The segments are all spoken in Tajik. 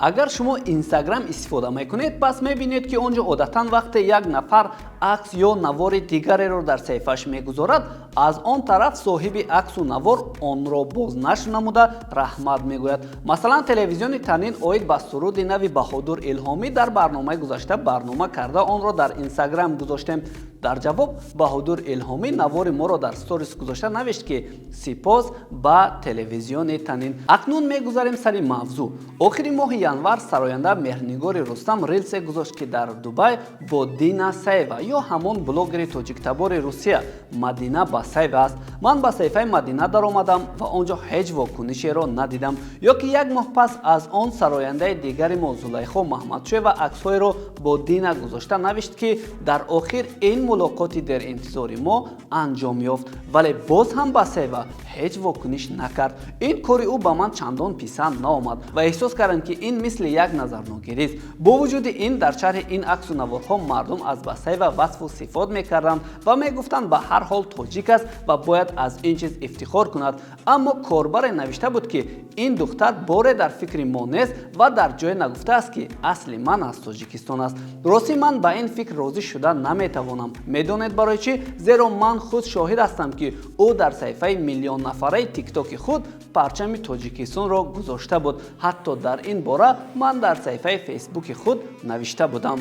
агар шумо Instagram истифода мекунед, пас мебинед ки онҷо одатан вақте як нафар акс ё навори дигареро дар саҳифааш мегузорад, аз он тараф соҳиби аксу навор онро боз нашр намуда раҳмат мегӯяд. Масалан, телевизиони Танин оид ба суруди нави Баҳодур Илҳомӣ дар барномаи гузашта барнома карда онро дар Instagram гузоштем. дар ҷавоб Баҳодур Илҳомӣ навори моро дар сторис гузошта навишт ки сипос ба телевизиони Танин. Акнун мегузарем сари мавзӯъ. Охири моҳи январ сароянда Меҳрнигори Рустам рилсе гузошт ки дар Дубай бо Дина Саева ё ҳамон блогери тоҷиктабори Русия Мадина Басаева аст. Ман ба саҳифаи Мадина даромадам ва онҷо ҳеҷ вокунишеро надидам. ё ки як моҳ пас аз он сарояндаи дигари мо Зулайхо Маҳмадшоева аксҳоеро бо Дина гузошта навишт ки дар охир ин мулоқоти деринтизори мо анҷом ёфт, вале боз ҳам Басаева ҳеҷ вокуниш накард. Ин кори ӯ ба ман чандон писанд наомад ва эҳсос кардам ки ин мисли як назарногирист. Бо вуҷуди ин дар чарҳи ин аксу наворҳо мардум аз Басаева васфу сифот мекарданд ва мегуфтанд ба ҳар ҳол тоҷик аст ва бояд аз ин чиз ифтихор кунад. Аммо корбаре навишта буд ки ин духтар боре дар фикри мо нест ва дар ҷое нагуфтааст ки асли ман аз Тоҷикистон аст. Рости ман ба ин фикр розӣ шуда наметавонам. Медонед барои чӣ? Зеро ман худ шоҳид ҳастам ки ӯ дар саҳифаи миллионнафараи тиктоки худ парчами Тоҷикистонро гузошта буд. ҳатто дар ин бора ман дар саҳифаи фейсбуки худ навишта будам.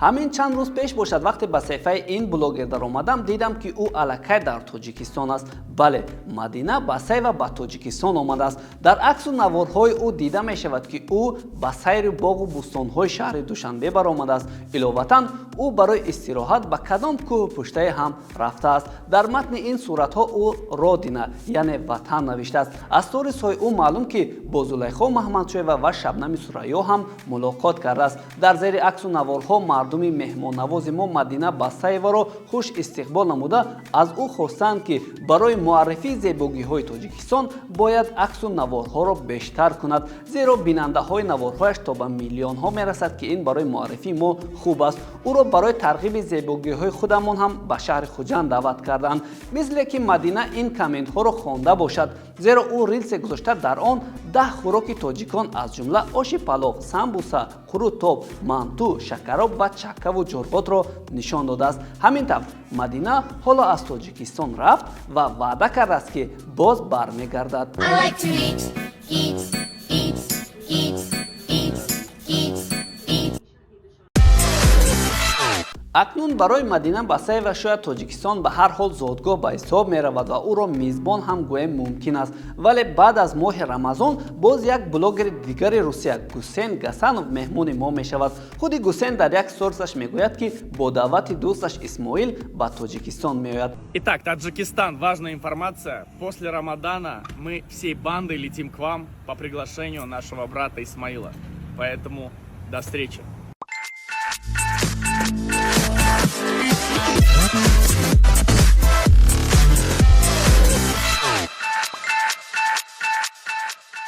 ҳамин чанд рӯз пеш бошад вақте ба саҳифаи ин блогер даромадам, дидам ки ӯ аллакай дар Тоҷикистон аст. бале, Мадина Басаева ба Тоҷикистон омадааст. дар аксу наворҳои ӯ дида мешавад ки ӯ ба сайри боғу бӯстонҳои шаҳри Душанбе баромадааст. иловатан ӯ барои истироҳат ба кадом кӯҳу пуштаи ҳам рафтааст. дар матни ин суратҳо ӯ родина, яъне ватан навиштааст. аз сторисҳои ӯ маълум ки бо Зулайхо Маҳмадшоева ва Шабнами Сурайё ҳам мулоқот кардааст. дар зери аксу наворҳо мардуми меҳмоннавози мо Мадина Басаеваро хуш истиқбол намуда аз ӯ хостанд ки барои муаррифии зебогиҳои Тоҷикистон бояд аксу наворҳоро бештар кунад, зеро бинандаҳои наворҳояш то ба миллионҳо мерасад ки ин барои муаррифии мо хуб аст. ӯро барои тарғиби зебогиҳои худамон ҳам ба шаҳри Хуҷанд даъват карданд. мисле ки Мадина ин комментҳоро хонда бошад, зеро ӯ рилсе гузошта дар он 10 хӯроки тоҷикон аз ҷумла оши палов, самбуса, қурутоб, манту, шакароб ва чаккаву ҷорботро нишон додааст. ҳамин тавр Мадина ҳоло аз Тоҷикистон рафт ва ваъда кардааст ки боз бармегардад. акнун барои Мадина Басаева шояд Тоҷикистон ба ҳар ҳол зодгоҳ ба ҳисоб меравад ва ӯро мизбон ҳам гӯем мумкин аст. вале баъд аз моҳи Рамазон боз як блогери дигари Русия Гусейн Гасанов меҳмони мо мешавад. худи Гусейн дар як сторисаш мегӯяд ки бо даъвати дӯсташ Исмоил ба Тоҷикистон меояд. Итак, Таджикистан, важная информация. После Рамадана мы всей бандой летим к вам по приглашению нашего брата Исмаила. Поэтому до встречи.